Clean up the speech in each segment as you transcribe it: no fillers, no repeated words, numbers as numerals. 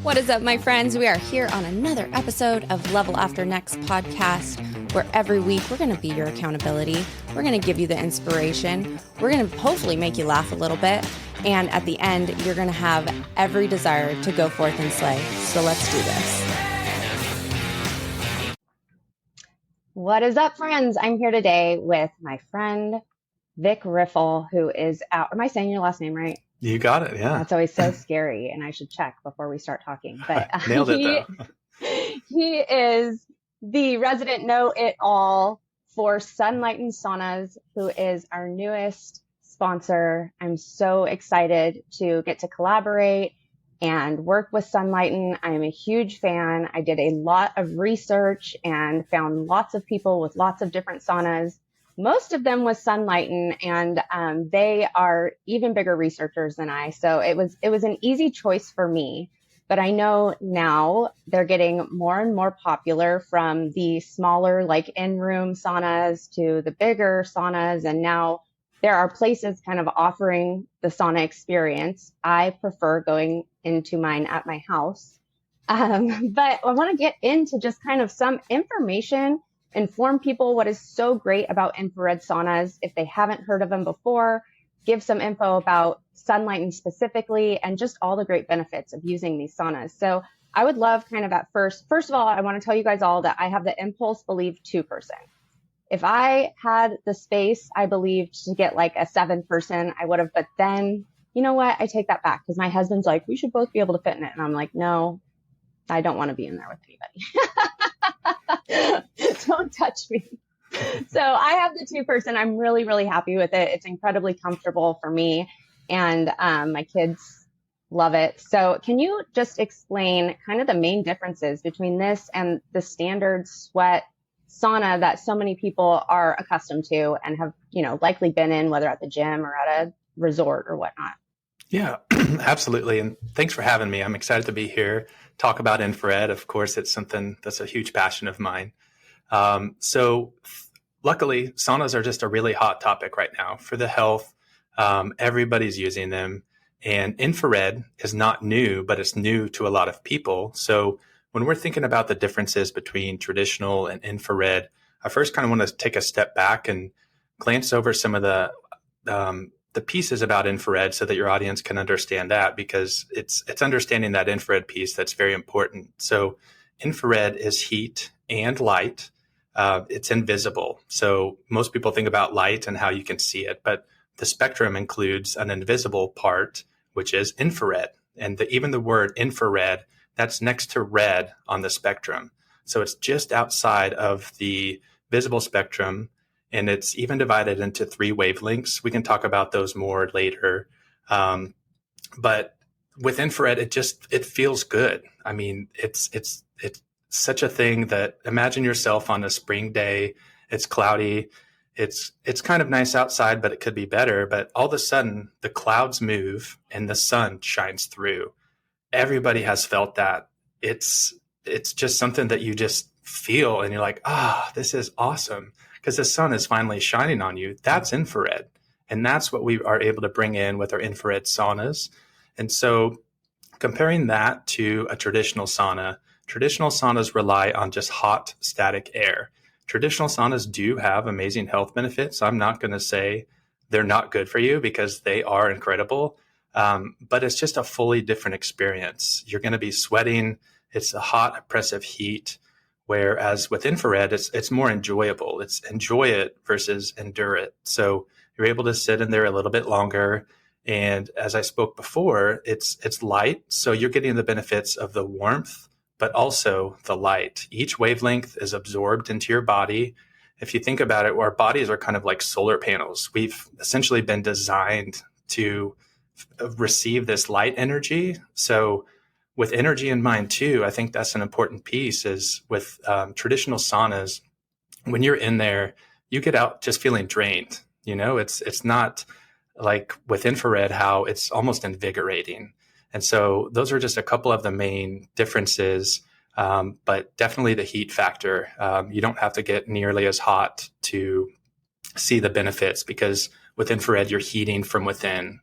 What is up, my friends? We are here on another episode of Level After Next podcast, where every week we're going to be your accountability. We're going to give you the inspiration. We're going to hopefully make you laugh a little bit. And at the end, you're going to have every desire to go forth and slay. So let's do this. What is up, friends? I'm here today with my friend, Vic Riffle, who is out. Am I saying your last name right? You got it, yeah. That's always so scary, and I should check before we start talking. But Nailed it, though. He is the resident know-it-all for Sunlighten Saunas, who is our newest sponsor. I'm so excited to get to collaborate and work with Sunlighten. I am a huge fan. I did a lot of research and found lots of people with lots of different saunas. Most of them was Sunlighten, and they are even bigger researchers than I. So it was an easy choice for me. But I know now they're getting more and more popular, from the smaller, like in-room saunas to the bigger saunas. And now there are places kind of offering the sauna experience. I prefer going into mine at my house. But I want to get into just kind of some information, inform people what is so great about infrared saunas if they haven't heard of them before, give some info about Sunlighten specifically, and just all the great benefits of using these saunas. So I would love kind of at first of all, I want to tell you guys all that I have the impulse believe 2%. If I had the space, I believed, to get like a 7%, I would have. But then, you know what? I take that back, because my husband's like, we should both be able to fit in it. And I'm like, no, I don't want to be in there with anybody. Don't touch me. So I have the 2%. I'm really, really happy with it. It's incredibly comfortable for me, and my kids love it. So can you just explain kind of the main differences between this and the standard sweat sauna that so many people are accustomed to and have, likely been in, whether at the gym or at a resort or whatnot? Yeah, absolutely. And thanks for having me. I'm excited to be here, talk about infrared. Of course, it's something that's a huge passion of mine. So luckily, saunas are just a really hot topic right now for the health. Everybody's using them, and infrared is not new, but it's new to a lot of people. So when we're thinking about the differences between traditional and infrared, I first kind of want to take a step back and glance over some of the pieces about infrared so that your audience can understand that, because it's understanding that infrared piece that's very important. So infrared is heat and light. It's invisible. So most people think about light and how you can see it, but the spectrum includes an invisible part, which is infrared. And even the word infrared, that's next to red on the spectrum. So it's just outside of the visible spectrum, and it's even divided into 3 wavelengths. We can talk about those more later. But with infrared, it feels good. I mean, it's such a thing that, imagine yourself on a spring day. It's cloudy. It's kind of nice outside, but it could be better. But all of a sudden, the clouds move and the sun shines through. Everybody has felt that. It's just something that you just feel, and you're like, this is awesome, because the sun is finally shining on you. That's infrared. And that's what we are able to bring in with our infrared saunas. And so comparing that to a traditional saunas rely on just hot, static air. Traditional saunas do have amazing health benefits. I'm not going to say they're not good for you, because they are incredible. But it's just a fully different experience. You're going to be sweating. It's a hot, oppressive heat. Whereas with infrared, it's more enjoyable. It's enjoy it versus endure it. So you're able to sit in there a little bit longer. And as I spoke before, it's light. So you're getting the benefits of the warmth, but also the light. Each wavelength is absorbed into your body. If you think about it, our bodies are kind of like solar panels. We've essentially been designed to receive this light energy. So with energy in mind too, I think that's an important piece, is with traditional saunas, when you're in there, you get out just feeling drained. It's not like with infrared, how it's almost invigorating. And so those are just a couple of the main differences, but definitely the heat factor. You don't have to get nearly as hot to see the benefits, because with infrared, you're heating from within.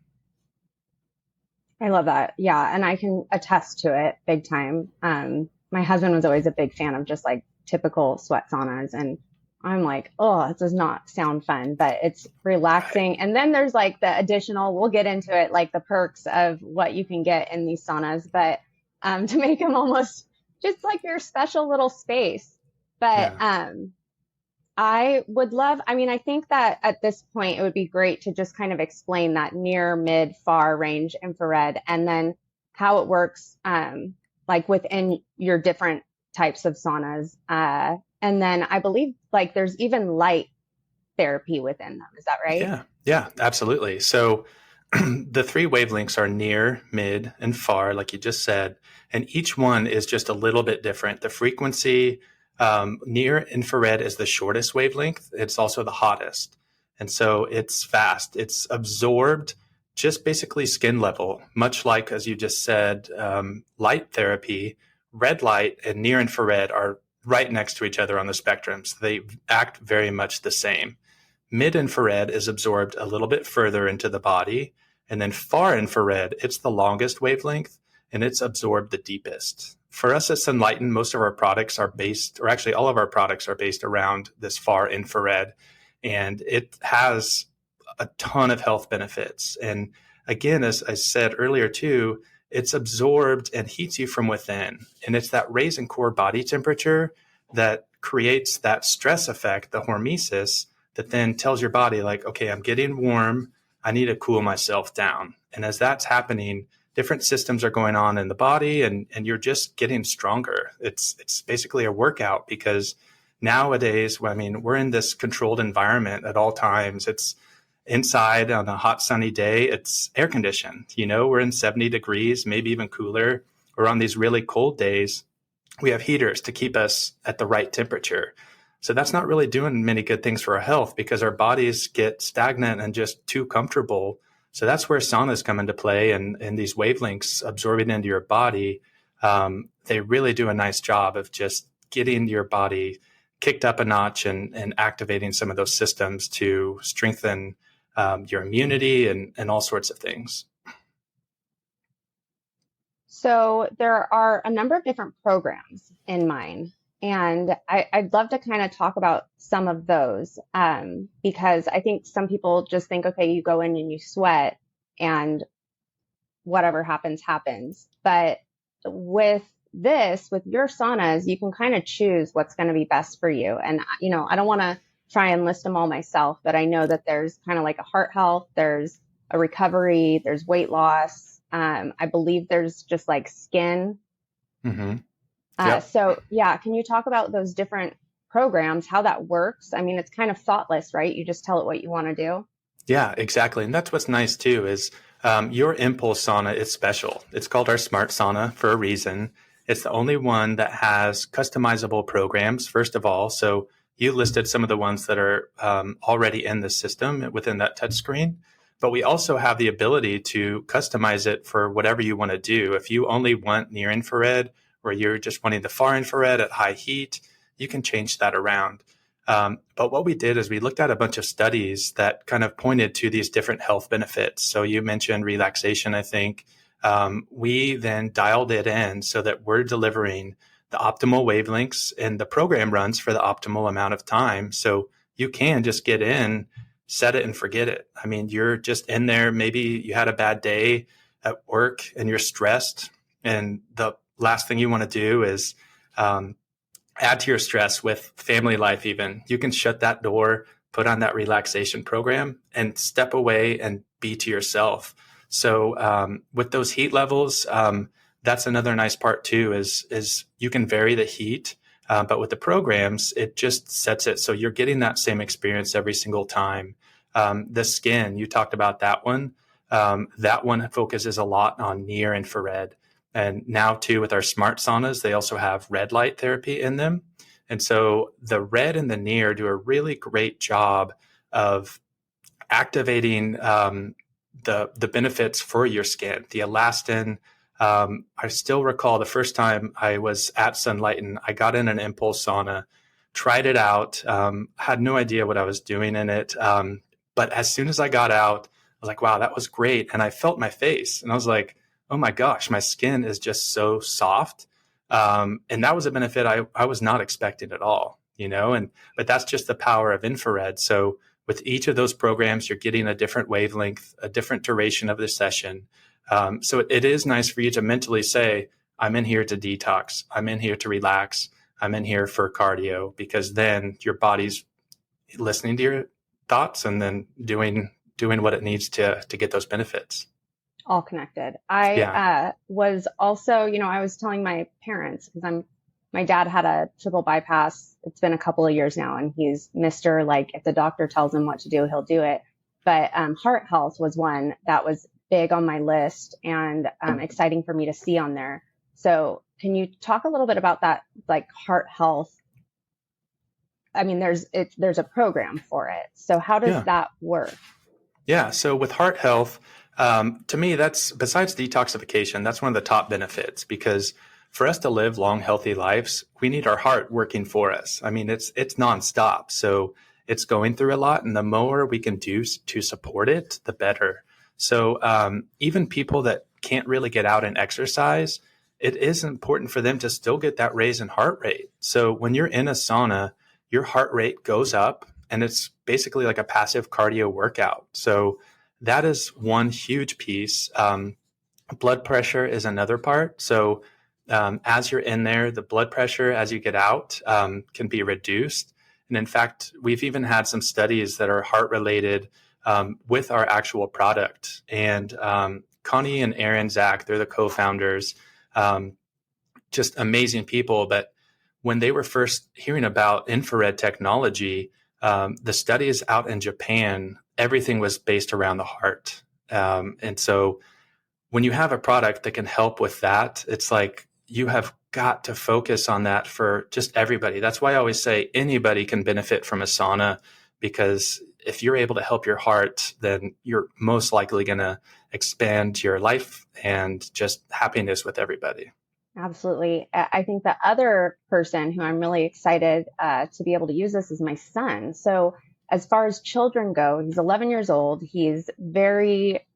I love that. Yeah. And I can attest to it big time. My husband was always a big fan of just like typical sweat saunas. And I'm like, oh, it does not sound fun, but it's Right. relaxing. And then there's like the additional, we'll get into it, like the perks of what you can get in these saunas, but to make them almost just like your special little space. But Yeah. I would love, I mean, I think that at this point, it would be great to just kind of explain that near, mid, far range infrared and then how it works, like within your different types of saunas. And then I believe like there's even light therapy within them. Is that right? Yeah. Yeah, absolutely. So the three wavelengths are near, mid, and far, like you just said, and each one is just a little bit different. The frequency near infrared is the shortest wavelength. It's also the hottest. And so it's fast. It's absorbed just basically skin level, much like, as you just said, light therapy. Red light and near infrared are right next to each other on the spectrum. So they act very much the same. Mid infrared is absorbed a little bit further into the body. And then far infrared, it's the longest wavelength and it's absorbed the deepest. For us at Sunlighten, most of our products are based, or actually all of our products are based around this far infrared. And it has a ton of health benefits. And again, as I said earlier too, it's absorbed and heats you from within. And it's that raise in core body temperature that creates that stress effect, the hormesis, that then tells your body, like, okay, I'm getting warm. I need to cool myself down. And as that's happening, different systems are going on in the body and you're just getting stronger. It's basically a workout because nowadays, I mean, we're in this controlled environment at all times. It's inside on a hot sunny day, it's air conditioned. You know, we're in 70 degrees, maybe even cooler. Or on these really cold days, we have heaters to keep us at the right temperature. So that's not really doing many good things for our health because our bodies get stagnant and just too comfortable. So that's where saunas come into play and these wavelengths absorbing into your body. They really do a nice job of just getting your body kicked up a notch and activating some of those systems to strengthen your immunity and all sorts of things. So there are a number of different programs in mine, and I'd love to kind of talk about some of those because I think some people just think, okay, you go in and you sweat, and whatever happens, happens. But with this, with your saunas, you can kind of choose what's going to be best for you. And, you know, I don't want to try and list them all myself, but I know that there's kind of like a heart health, there's a recovery, there's weight loss. I believe there's just like skin. Mm-hmm. Yep. So yeah, can you talk about those different programs, how that works? I mean, it's kind of thoughtless, right? You just tell it what you want to do. Yeah, exactly. And that's what's nice too is your impulse sauna is special. It's called our smart sauna for a reason. It's the only one that has customizable programs, first of all. So you listed some of the ones that are already in the system within that touchscreen. But we also have the ability to customize it for whatever you want to do. If you only want near infrared or you're just wanting the far infrared at high heat, you can change that around. But what we did is we looked at a bunch of studies that kind of pointed to these different health benefits. So you mentioned relaxation, I think. We then dialed it in so that we're delivering the optimal wavelengths and the program runs for the optimal amount of time. So you can just get in, set it and forget it. I mean, you're just in there. Maybe you had a bad day at work and you're stressed. And the last thing you want to do is add to your stress with family life. Even you can shut that door, put on that relaxation program and step away and be to yourself. So with those heat levels, that's another nice part too, is you can vary the heat, but with the programs, it just sets it so you're getting that same experience every single time. The skin, you talked about that one. That one focuses a lot on near infrared. And now, too, with our smart saunas, they also have red light therapy in them. And so the red and the near do a really great job of activating the benefits for your skin. The elastin, I still recall the first time I was at Sunlighten, I got in an impulse sauna, tried it out, had no idea what I was doing in it. But as soon as I got out, I was like, wow, that was great. And I felt my face and I was like, oh my gosh, my skin is just so soft. And that was a benefit I was not expecting at all, but that's just the power of infrared. So with each of those programs, you're getting a different wavelength, a different duration of the session. So it is nice for you to mentally say, I'm in here to detox. I'm in here to relax. I'm in here for cardio, because then your body's listening to your thoughts and then doing what it needs to get those benefits. All connected. Yeah. Was also, I was telling my parents, because my dad had a triple bypass. It's been a couple of years now, and he's Mr. Like, if the doctor tells him what to do, he'll do it. But heart health was one that was big on my list and exciting for me to see on there. So can you talk a little bit about that, like heart health? I mean, there's a program for it. So how does that work? Yeah. So with heart health, to me, that's, besides detoxification, that's one of the top benefits, because for us to live long, healthy lives, we need our heart working for us. I mean, it's nonstop. So it's going through a lot, and the more we can do to support it, the better. So even people that can't really get out and exercise, it is important for them to still get that raise in heart rate. So when you're in a sauna, your heart rate goes up, and it's basically like a passive cardio workout. So that is one huge piece. Blood pressure is another part. So as you're in there, the blood pressure as you get out can be reduced. And in fact, we've even had some studies that are heart related with our actual product. And Connie and Aaron Zach, they're the co-founders, just amazing people. But when they were first hearing about infrared technology, the studies out in Japan, everything was based around the heart. And so when you have a product that can help with that, it's like you have got to focus on that for just everybody. That's why I always say anybody can benefit from a sauna, because if you're able to help your heart, then you're most likely going to expand your life and just happiness with everybody. Absolutely. I think the other person who I'm really excited to be able to use this is my son. So as far as children go, he's 11 years old. He's very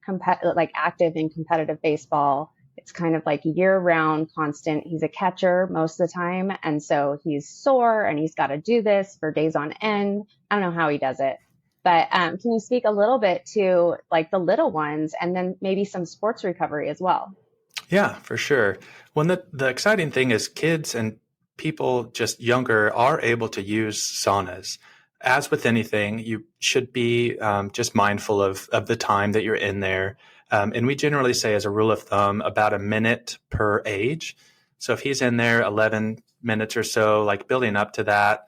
active in competitive baseball. It's kind of like year round constant. He's a catcher most of the time. And so he's sore and he's got to do this for days on end. I don't know how he does it. But can you speak a little bit to like the little ones and then maybe some sports recovery as well? Yeah, for sure. Well, the exciting thing is kids and people just younger are able to use saunas. As with anything, you should be just mindful of the time that you're in there. And we generally say, as a rule of thumb, about a minute per age. So if he's in there 11 minutes or so, like building up to that,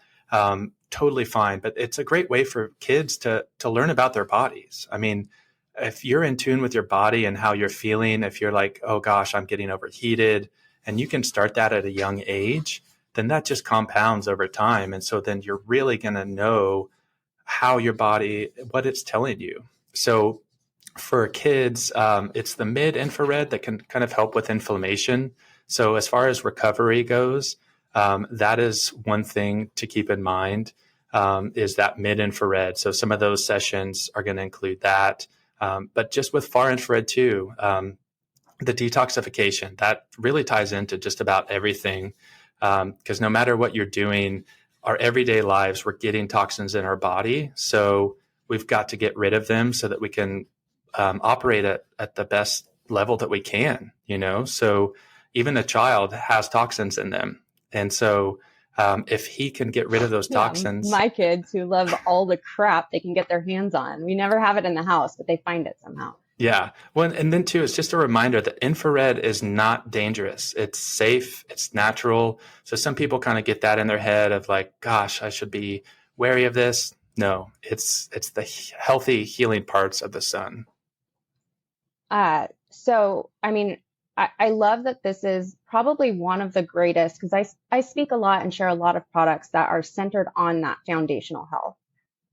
totally fine. But it's a great way for kids to learn about their bodies. I mean, if you're in tune with your body and how you're feeling, if you're like, oh gosh, I'm getting overheated, and you can start that at a young age, then that just compounds over time. And so then you're really going to know how your body, what it's telling you. So for kids, it's the mid infrared that can kind of help with inflammation. So as far as recovery goes, that is one thing to keep in mind, is that mid infrared. So some of those sessions are going to include that. But just with far infrared too, the detoxification, that really ties into just about everything. Because no matter what you're doing, our everyday lives, we're getting toxins in our body. So we've got to get rid of them so that we can operate at the best level that we can, So even a child has toxins in them. And so if he can get rid of those toxins. My kids who love all the crap they can get their hands on. We never have it in the house, but they find it somehow. Yeah. Well, and then too, it's just a reminder that infrared is not dangerous. It's safe. It's natural. So some people kind of get that in their head of like, gosh, I should be wary of this. No, it's the healthy healing parts of the sun. So, I mean, I love that this is probably one of the greatest, because I speak a lot and share a lot of products that are centered on that foundational health.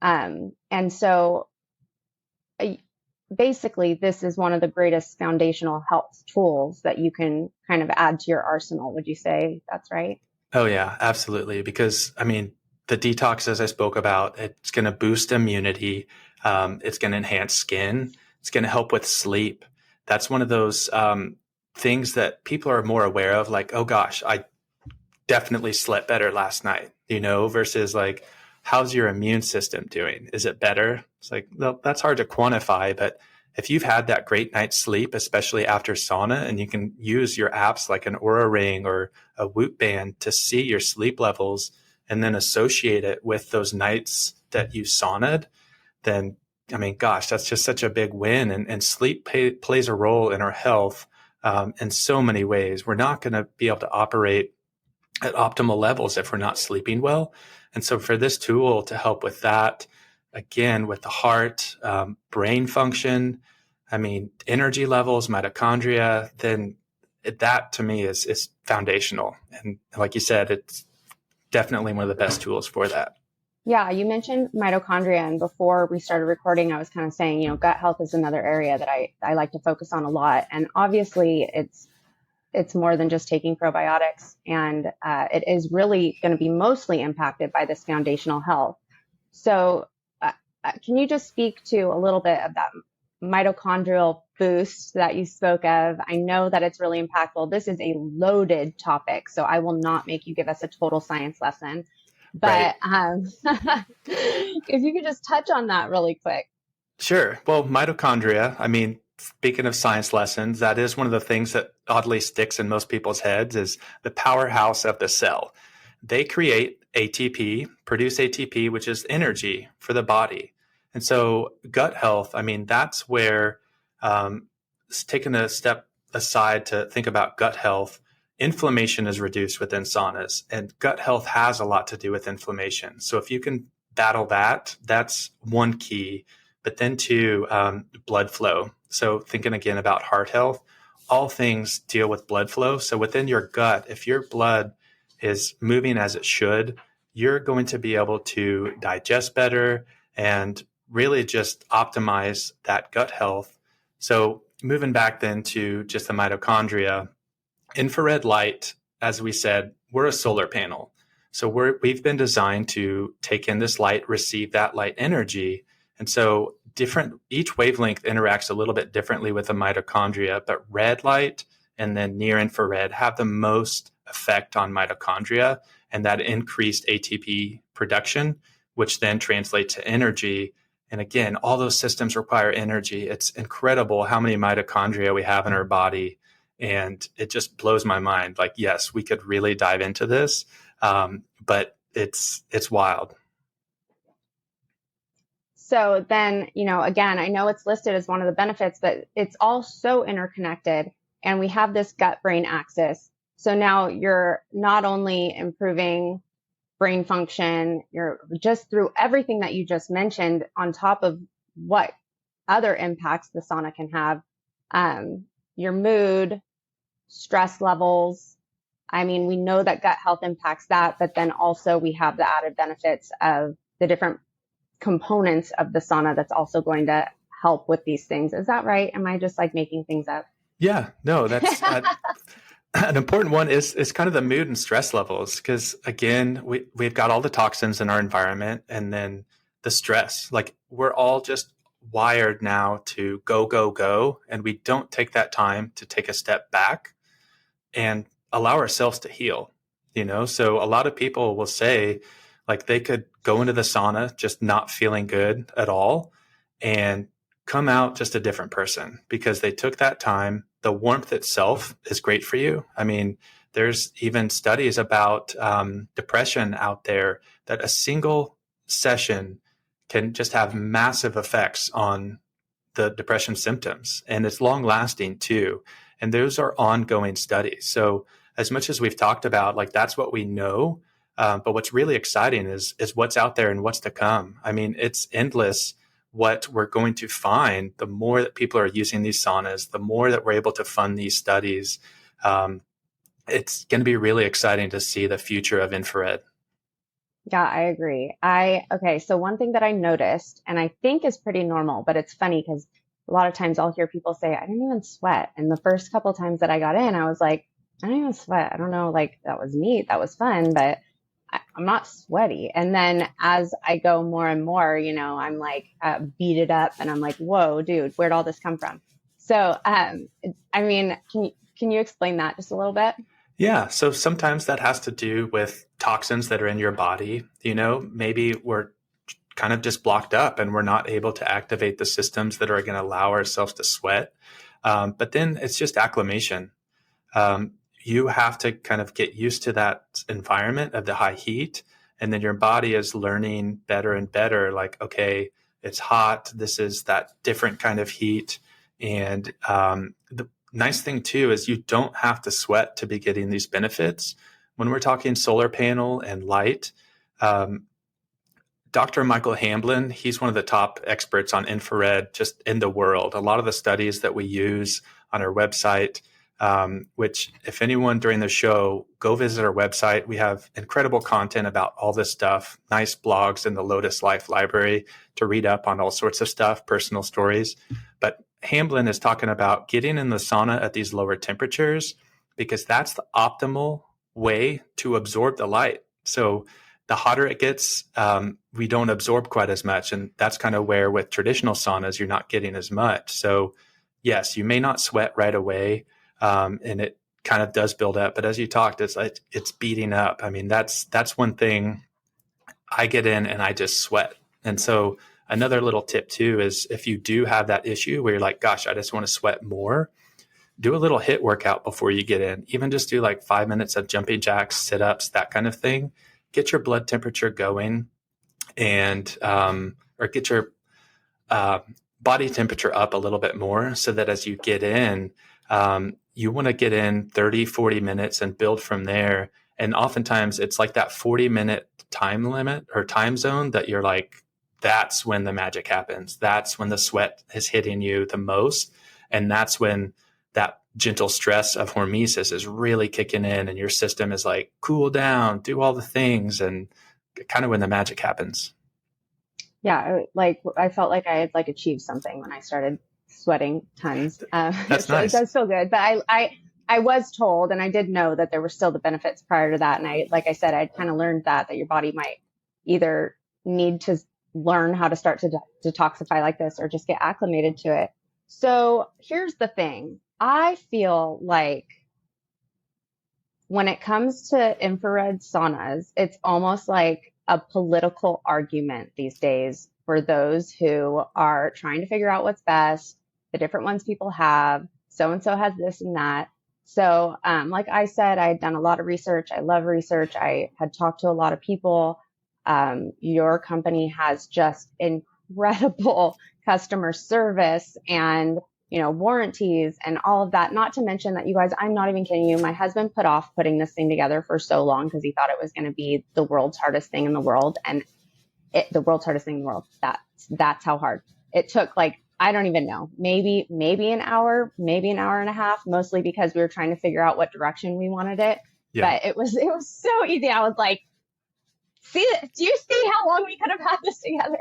And so basically, this is one of the greatest foundational health tools that you can kind of add to your arsenal. Would you say that's right? Oh, yeah, absolutely. Because, I mean, the detox, as I spoke about, it's going to boost immunity. It's going to enhance skin. It's going to help with sleep. That's one of those things that people are more aware of, like, oh gosh, I definitely slept better last night, versus like, how's your immune system doing? Is it better? It's like, well, that's hard to quantify, but if you've had that great night's sleep, especially after sauna, and you can use your apps like an Aura Ring or a Whoop Band to see your sleep levels and then associate it with those nights that you saunaed, then, I mean, gosh, that's just such a big win. And sleep plays a role in our health in so many ways. We're not going to be able to operate at optimal levels if we're not sleeping well. And so for this tool to help with that, again, with the heart, brain function, I mean, energy levels, mitochondria, then that to me is foundational. And like you said, it's definitely one of the best tools for that. Yeah, you mentioned mitochondria, and before we started recording, I was kind of saying, gut health is another area that I like to focus on a lot. And obviously it's more than just taking probiotics, and it is really going to be mostly impacted by this foundational health. So can you just speak to a little bit of that mitochondrial boost that you spoke of? I know that it's really impactful. This is a loaded topic, so I will not make you give us a total science lesson. But if you could just touch on that really quick. Sure. Well, mitochondria, I mean, speaking of science lessons, that is one of the things that oddly sticks in most people's heads is the powerhouse of the cell. They create ATP, produce ATP, which is energy for the body. And so gut health, I mean, that's where, taking a step aside to think about gut health, inflammation is reduced within saunas, and gut health has a lot to do with inflammation. So if you can battle that, that's one key. But then two, blood flow. So thinking again about heart health, all things deal with blood flow. So within your gut, if your blood is moving as it should, you're going to be able to digest better and really just optimize that gut health. So moving back then to just the mitochondria, infrared light, as we said, we're a solar panel. So we've been designed to take in this light, receive that light energy. And so each wavelength interacts a little bit differently with the mitochondria, but red light and then near infrared have the most effect on mitochondria and that increased ATP production, which then translates to energy. And again, all those systems require energy. It's incredible how many mitochondria we have in our body. And it just blows my mind. Like, yes, we could really dive into this, but it's wild. So then, again, I know it's listed as one of the benefits, but it's all so interconnected, and we have this gut-brain axis. So now you're not only improving brain function, you're just through everything that you just mentioned on top of what other impacts the sauna can have, your mood, stress levels. I mean, we know that gut health impacts that, but then also we have the added benefits of the different components of the sauna that's also going to help with these things. Is that right? Am I just like making things up? Yeah, no, that's an important one is kind of the mood and stress levels. Because again, we've got all the toxins in our environment, and then the stress, like we're all just wired now to go, go, go. And we don't take that time to take a step back and allow ourselves to heal, So a lot of people will say, like, they could go into the sauna just not feeling good at all and come out just a different person because they took that time. The warmth itself is great for you. I mean, there's even studies about depression out there that a single session can just have massive effects on the depression symptoms, and it's long lasting too. And those are ongoing studies. So as much as we've talked about, like, that's what we know. But what's really exciting is what's out there and what's to come. I mean, it's endless what we're going to find. The more that people are using these saunas, the more that we're able to fund these studies. It's going to be really exciting to see the future of infrared. Yeah, I agree. Okay, so one thing that I noticed, and I think is pretty normal, but it's funny because a lot of times I'll hear people say, I didn't even sweat. And the first couple times that I got in, I was like, I didn't even sweat. I don't know, like, that was neat. That was fun, but I'm not sweaty. And then as I go more and more, I'm like beat it up, and I'm like, whoa, dude, where'd all this come from? So, I mean, can Can you explain that just a little bit? Yeah. So sometimes that has to do with toxins that are in your body. Maybe we're kind of just blocked up and we're not able to activate the systems that are going to allow ourselves to sweat. But then it's just acclimation. You have to kind of get used to that environment of the high heat. And then your body is learning better and better, like, okay, it's hot. This is that different kind of heat. And the nice thing too is you don't have to sweat to be getting these benefits. When we're talking solar panel and light, Dr. Michael Hamblin, he's one of the top experts on infrared just in the world. A lot of the studies that we use on our website, which if anyone during the show, go visit our website. We have incredible content about all this stuff, nice blogs in the Lotus Life library to read up on all sorts of stuff, personal stories. But Hamblin is talking about getting in the sauna at these lower temperatures because that's the optimal way to absorb the light. So the hotter it gets, we don't absorb quite as much. And that's kind of where with traditional saunas, you're not getting as much. So yes, you may not sweat right away. And it kind of does build up. But as you talked, it's like it's beating up. I mean, that's one thing. I get in and I just sweat. And so another little tip too is if you do have that issue where you're like, gosh, I just want to sweat more, do a little HIIT workout before you get in. Even just do like 5 minutes of jumping jacks, sit-ups, that kind of thing. Get your blood temperature going and or get your body temperature up a little bit more so that as you get in, you want to get in 30, 40 minutes and build from there. And oftentimes it's like that 40-minute time limit or time zone that you're like, that's when the magic happens. That's when the sweat is hitting you the most. And that's when that gentle stress of hormesis is really kicking in and your system is like, cool down, do all the things. And kind of when the magic happens. Yeah. Like I felt like I had like achieved something when I started sweating tons. That's so nice. It does feel good. But I was told, and I did know that there were still the benefits prior to that. And like I said, I'd kind of learned that your body might either need to learn how to start to detoxify like this or just get acclimated to it. So here's the thing. I feel like when it comes to infrared saunas, it's almost like a political argument these days for those who are trying to figure out what's best, the different ones people have. So-and-so has this and that. So, like I said, I had done a lot of research. I love research. I had talked to a lot of people. Your company has just incredible customer service and warranties and all of that. Not to mention that you guys, I'm not even kidding you. My husband put off putting this thing together for so long because he thought it was going to be the world's hardest thing in the world. And the world's hardest thing in the world. That's how hard it took. Like, I don't even know, maybe an hour, maybe an hour and a half, mostly because we were trying to figure out what direction we wanted it. Yeah. But it was so easy. I was like, do you see how long we could have had this together?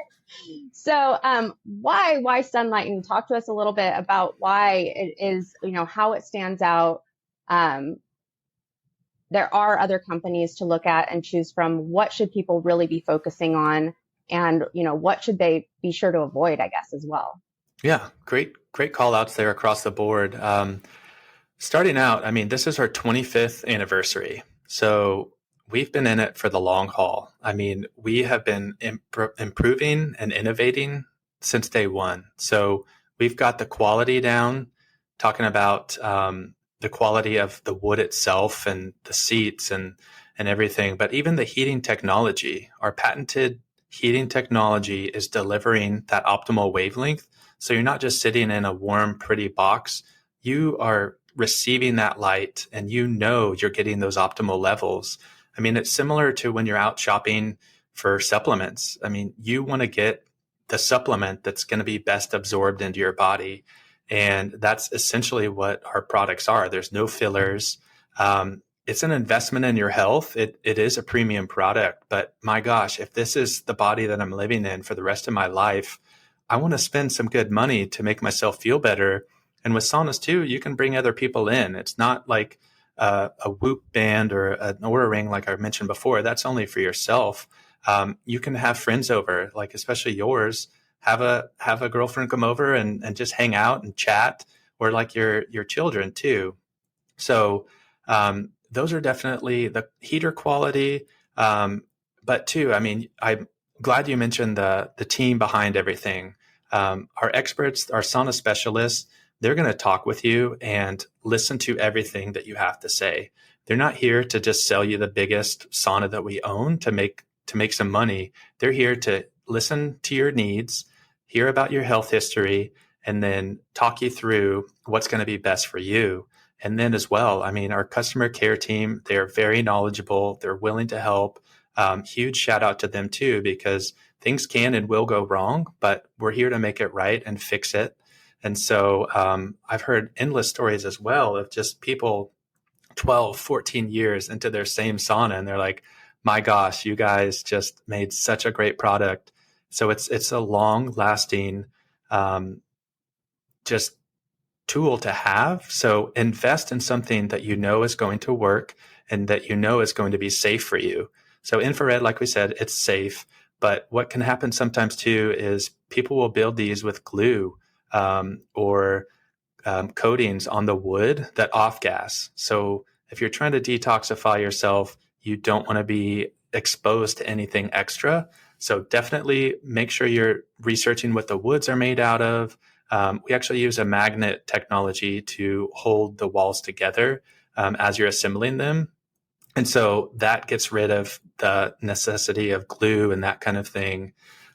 So, why Sunlighten? Talk to us a little bit about why it is, how it stands out. There are other companies to look at and choose from. What should people really be focusing on? And, what should they be sure to avoid, I guess, as well? Yeah, great call outs there across the board. Starting out, I mean, this is our 25th anniversary. So we've been in it for the long haul. I mean, we have been improving and innovating since day one. So we've got the quality down, talking about the quality of the wood itself and the seats and everything. But even the heating technology, our patented heating technology is delivering that optimal wavelength. So you're not just sitting in a warm, pretty box. You are receiving that light and you're getting those optimal levels. I mean, it's similar to when you're out shopping for supplements. I mean, you want to get the supplement that's going to be best absorbed into your body. And that's essentially what our products are. There's no fillers. It's an investment in your health. It is a premium product. But my gosh, if this is the body that I'm living in for the rest of my life, I want to spend some good money to make myself feel better. And with saunas too, you can bring other people in. It's not like a Whoop band or an Oura ring, like I mentioned before. That's only for yourself. You can have friends over, like especially yours. Have a girlfriend come over and just hang out and chat, or like your children too. So those are definitely the heater quality. But too, I mean, I'm glad you mentioned the team behind everything. Our experts, our sauna specialists, they're going to talk with you and listen to everything that you have to say. They're not here to just sell you the biggest sauna that we own to make some money. They're here to listen to your needs, hear about your health history, and then talk you through what's going to be best for you. And then as well, I mean, our customer care team, they're very knowledgeable. They're willing to help. Huge shout out to them too, because things can and will go wrong, but we're here to make it right and fix it. And so I've heard endless stories as well of just people 12, 14 years into their same sauna. And they're like, my gosh, you guys just made such a great product. So it's a long lasting just tool to have. So invest in something that you know is going to work and that you know is going to be safe for you. So infrared, like we said, it's safe. But what can happen sometimes too is people will build these with glue or coatings on the wood that off gas. So if you're trying to detoxify yourself, you don't want to be exposed to anything extra. So definitely make sure you're researching what the woods are made out of. We actually use a magnet technology to hold the walls together as you're assembling them. And so that gets rid of the necessity of glue and that kind of thing.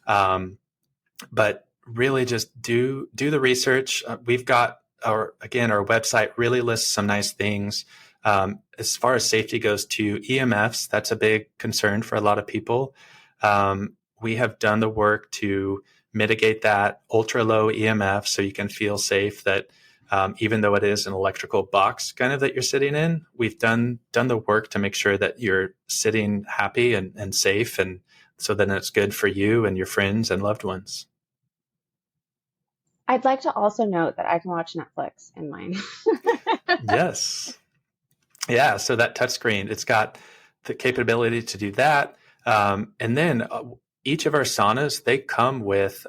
But really just do the research. We've got our website really lists some nice things. As far as safety goes to EMFs, that's a big concern for a lot of people. We have done the work to mitigate that ultra low EMF so you can feel safe that even though it is an electrical box kind of that you're sitting in, we've done the work to make sure that you're sitting happy and safe. And so then it's good for you and your friends and loved ones. I'd like to also note that I can watch Netflix in mine. Yes. Yeah. So that touchscreen, it's got the capability to do that. And then each of our saunas, they come with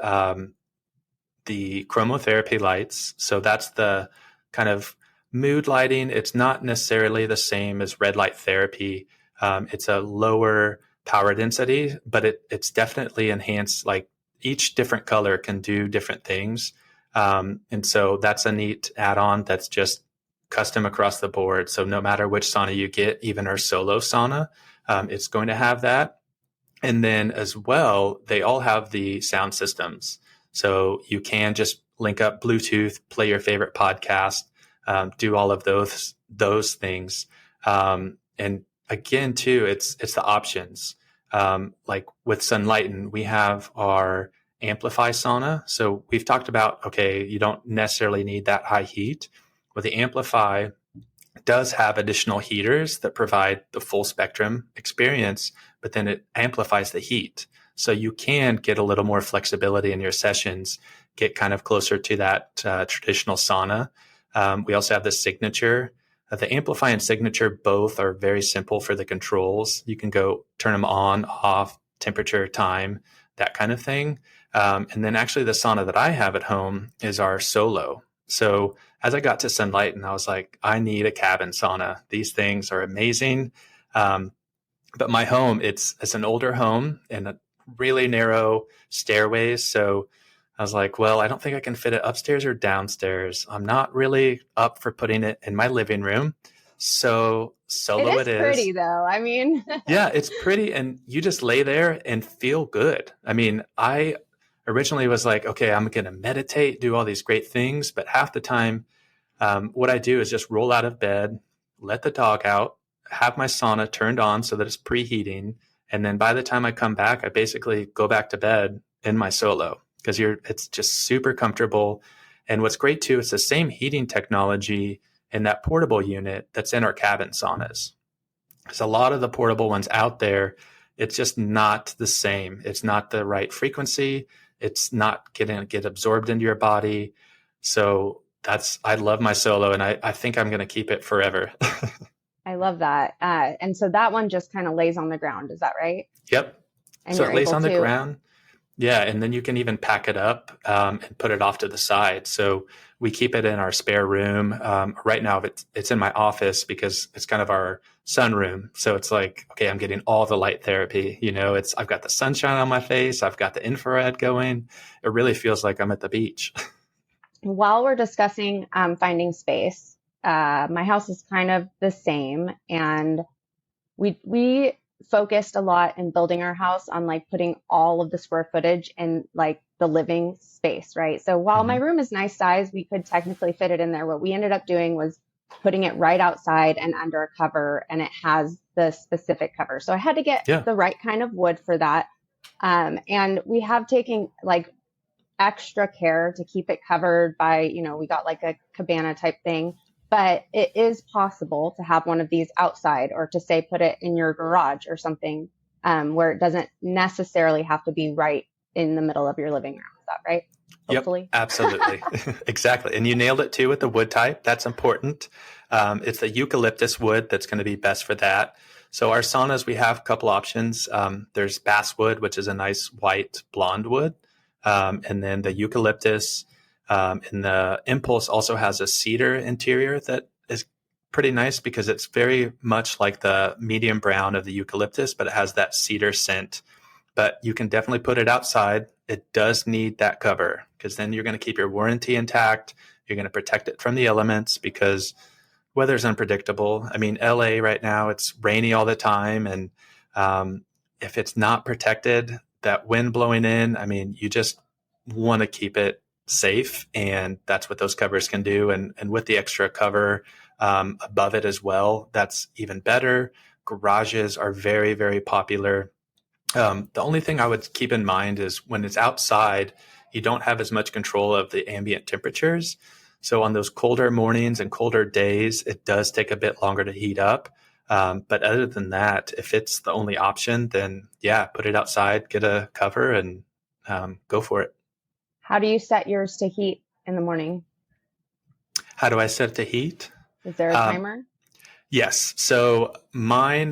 the chromotherapy lights. So that's the kind of mood lighting. It's not necessarily the same as red light therapy. It's a lower power density, but it's definitely enhanced. Like each different color can do different things. And so that's a neat add-on that's just custom across the board. So no matter which sauna you get, even our solo sauna, it's going to have that. And then as well, they all have the sound systems. So you can just link up Bluetooth, play your favorite podcast, do all of those things. And again, too, it's the options. Like with Sunlighten, we have our Amplify sauna. So we've talked about, okay, you don't necessarily need that high heat. Well, the Amplify does have additional heaters that provide the full spectrum experience, but then it amplifies the heat. So you can get a little more flexibility in your sessions, get kind of closer to that traditional sauna. We also have the Signature. The Amplify and Signature both are very simple for the controls. You can go turn them on, off, temperature, time, that kind of thing. And then actually the sauna that I have at home is our Solo. So as I got to Sunlighten, I was like, I need a cabin sauna. These things are amazing. But my home, it's an older home and a really narrow stairways. So I was like, well, I don't think I can fit it upstairs or downstairs. I'm not really up for putting it in my living room. So Solo it is. Pretty though. I mean, yeah, it's pretty. And you just lay there and feel good. I mean, I originally was like, okay, I'm going to meditate, do all these great things. But half the time, what I do is just roll out of bed, let the dog out, have my sauna turned on so that it's preheating. And then by the time I come back, I basically go back to bed in my Solo because it's just super comfortable. And what's great too, it's the same heating technology in that portable unit that's in our cabin saunas. Because a lot of the portable ones out there, it's just not the same. It's not the right frequency. It's not going to get absorbed into your body. So I love my Solo and I think I'm going to keep it forever. I love that. And so that one just kind of lays on the ground. Is that right? Yep. And so it lays on the ground. Yeah, and then you can even pack it up and put it off to the side. So we keep it in our spare room. Right now, it's in my office because it's kind of our sunroom. So it's like, okay, I'm getting all the light therapy. I've got the sunshine on my face. I've got the infrared going. It really feels like I'm at the beach. While we're discussing finding space, my house is kind of the same, and we focused a lot in building our house on like putting all of the square footage in like the living space, right? So while my Mhm. room is nice size, we could technically fit it in there. What we ended up doing was putting it right outside and under a cover, and it has the specific cover. So I had to get Yeah. the right kind of wood for that. And we have taken like extra care to keep it covered by, we got like a cabana type thing, but it is possible to have one of these outside, or to say put it in your garage or something, where it doesn't necessarily have to be right in the middle of your living room. Is that right? Yep, Hopefully. absolutely. Exactly. And you nailed it too with the wood type. That's important. It's the eucalyptus wood that's going to be best for that. So our saunas, we have a couple options. There's basswood, which is a nice white blonde wood. And then the eucalyptus, and the Impulse also has a cedar interior that is pretty nice because it's very much like the medium brown of the eucalyptus, but it has that cedar scent. But you can definitely put it outside. It does need that cover because then you're going to keep your warranty intact. You're going to protect it from the elements because weather's unpredictable. I mean, LA right now, it's rainy all the time. And if it's not protected, that wind blowing in, I mean, you just want to keep it safe. And that's what those covers can do. And with the extra cover above it as well, that's even better. Garages are very, very popular. The only thing I would keep in mind is when it's outside, you don't have as much control of the ambient temperatures. So on those colder mornings and colder days, it does take a bit longer to heat up. But other than that, if it's the only option, then yeah, put it outside, get a cover, and go for it. How do you set yours to heat in the morning? How do I set it to heat? Is there a Um, timer? Yes. So mine,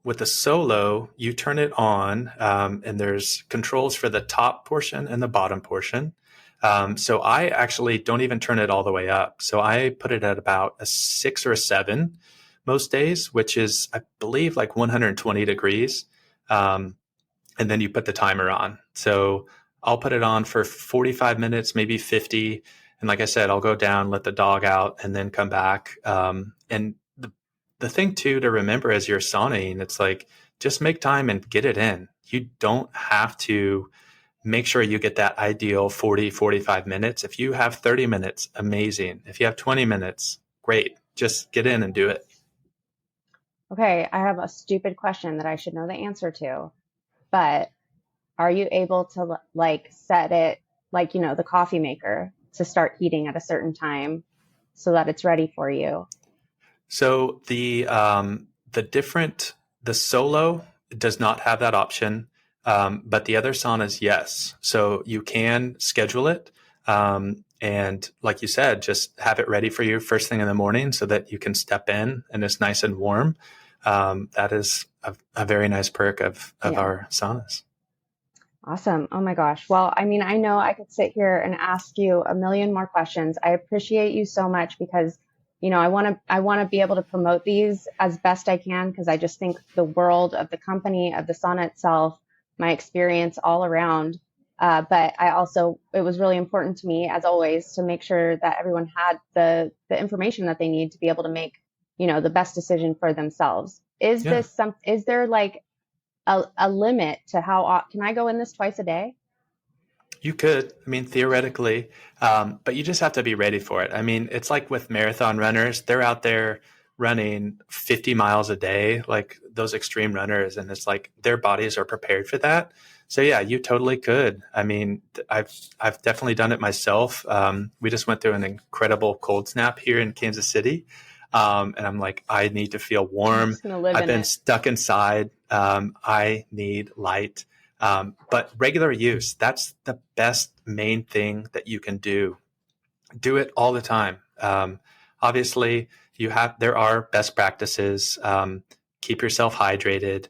with the Solo, you turn it on, and there's controls for the top portion and the bottom portion. So I actually don't even turn it all the way up. So I put it at about a 6 or a 7 most days, which is, I believe, like 120 degrees. Um, and then you put the timer on. So I'll put it on for 45 minutes, maybe 50. And like I said, I'll go down, let the dog out, and then come back. And the thing too to remember as you're sauning, it's like just make time and get it in. You don't have to make sure you get that ideal 40, 45 minutes. If you have 30 minutes, amazing. If you have 20 minutes, great. Just get in and do it. Okay, I have a stupid question that I should know the answer to, but are you able to like set it like, the coffee maker to start heating at a certain time so that it's ready for you? So the Solo does not have that option, but the other saunas, yes. So you can schedule it, and like you said, just have it ready for you first thing in the morning so that you can step in and it's nice and warm. That is a very nice perk of Yeah. our saunas. Awesome. Oh my gosh. Well, I mean, I know I could sit here and ask you a million more questions. I appreciate you so much because, I want to be able to promote these as best I can because I just think the world of the company, of the sauna itself, my experience all around. But it was really important to me, as always, to make sure that everyone had the information that they need to be able to make, the best decision for themselves. Yeah. Is there like a limit to can I go in this twice a day? You could, I mean, theoretically, but you just have to be ready for it. I mean, it's like with marathon runners, they're out there running 50 miles a day, like those extreme runners, and it's like their bodies are prepared for that. So yeah, you totally could. I mean, I've definitely done it myself. We just went through an incredible cold snap here in Kansas City, and I'm like, I need to feel I'm warm. just gonna live I've in been it. stuck inside. I need light. But regular use, that's the best main thing that you can do. Do it all the time. Obviously, there are best practices. Keep yourself hydrated.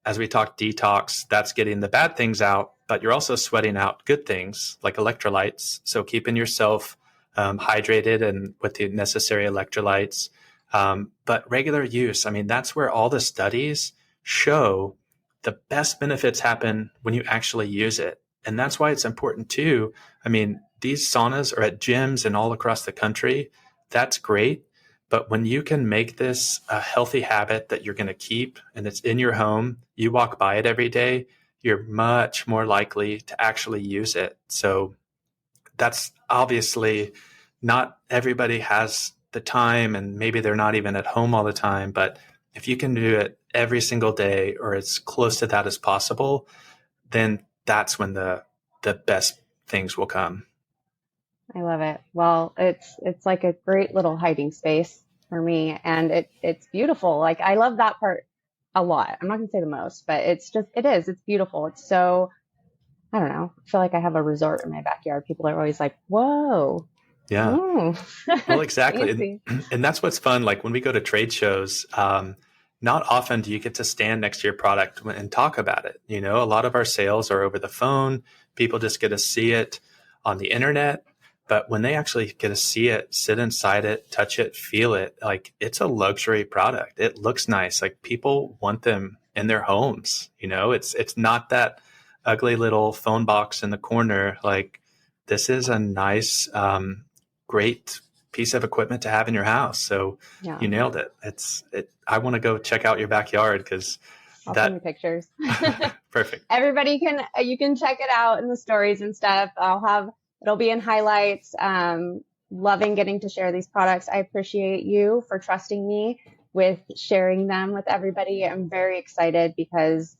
As we talked detox, that's getting the bad things out, but you're also sweating out good things like electrolytes. So keeping yourself hydrated and with the necessary electrolytes. But regular use, I mean, that's where all the studies show the best benefits happen when you actually use it. And that's why it's important too. I mean, these saunas are at gyms and all across the country. That's great. But when you can make this a healthy habit that you're going to keep and it's in your home, you walk by it every day, you're much more likely to actually use it. So that's obviously not everybody has the time, and maybe they're not even at home all the time. But if you can do it every single day or as close to that as possible, then that's when the best things will come. I love it. Well, it's like a great little hiding space for me, and it's beautiful. Like, I love that part a lot. I'm not gonna say the most, but it's beautiful. It's so, I don't know. I feel like I have a resort in my backyard. People are always like, whoa. Yeah. Well, exactly. And that's what's fun. Like when we go to trade shows, not often do you get to stand next to your product and talk about it. You know, a lot of our sales are over the phone. People just get to see it on the internet. But when they actually get to see it, sit inside it, touch it, feel it, like it's a luxury product. It looks nice. Like people want them in their homes. You know, it's not that ugly little phone box in the corner. Like this is a nice, great piece of equipment to have in your house. So You nailed it. I want to go check out your backyard because I'll send you pictures. Perfect. Everybody you can check it out in the stories and stuff. It'll be in highlights. Loving getting to share these products. I appreciate you for trusting me with sharing them with everybody. I'm very excited because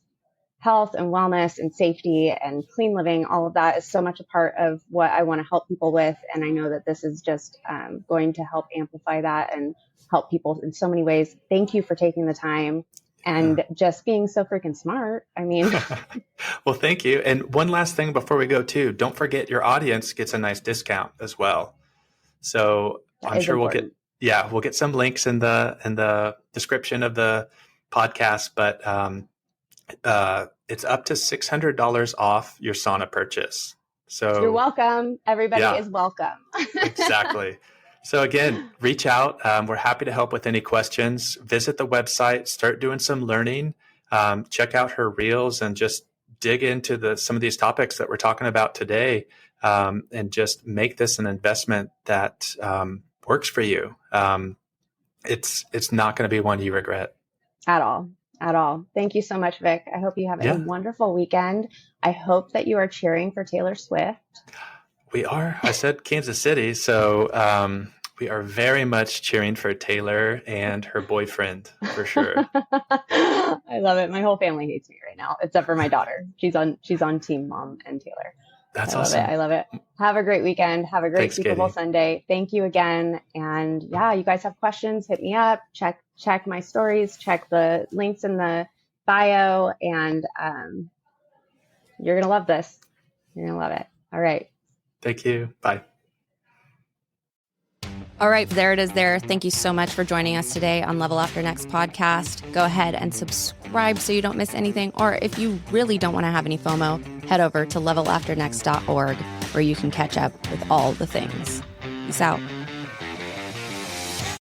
health and wellness and safety and clean living, all of that is so much a part of what I want to help people with. And I know that this is just going to help amplify that and help people in so many ways. Thank you for taking the time and just being so freaking smart. I mean, well, thank you. And one last thing before we go too, don't forget your audience gets a nice discount as well. So I'm sure important. We'll get some links in the description of the podcast, but it's up to $600 off your sauna purchase. So you're welcome. Everybody is welcome. Exactly. So again, reach out. We're happy to help with any questions. Visit the website, start doing some learning, check out her reels and just dig into some of these topics that we're talking about today, and just make this an investment that works for you. It's not going to be one you regret. At all. Thank you so much, Vic. I hope you have a wonderful weekend. I hope that you are cheering for Taylor Swift. We are. I said Kansas City. So we are very much cheering for Taylor and her boyfriend for sure. I love it. My whole family hates me right now, except for my daughter. She's on team mom and Taylor. That's awesome. I love it. Have a great weekend. Have a great Super Bowl Sunday. Thank you again. And you guys have questions, hit me up. Check my stories. Check the links in the bio. And you're going to love this. You're going to love it. All right. Thank you. Bye. All right, there it is there. Thank you so much for joining us today on Level After Next podcast. Go ahead and subscribe so you don't miss anything. Or if you really don't want to have any FOMO, head over to levelafternext.org where you can catch up with all the things. Peace out.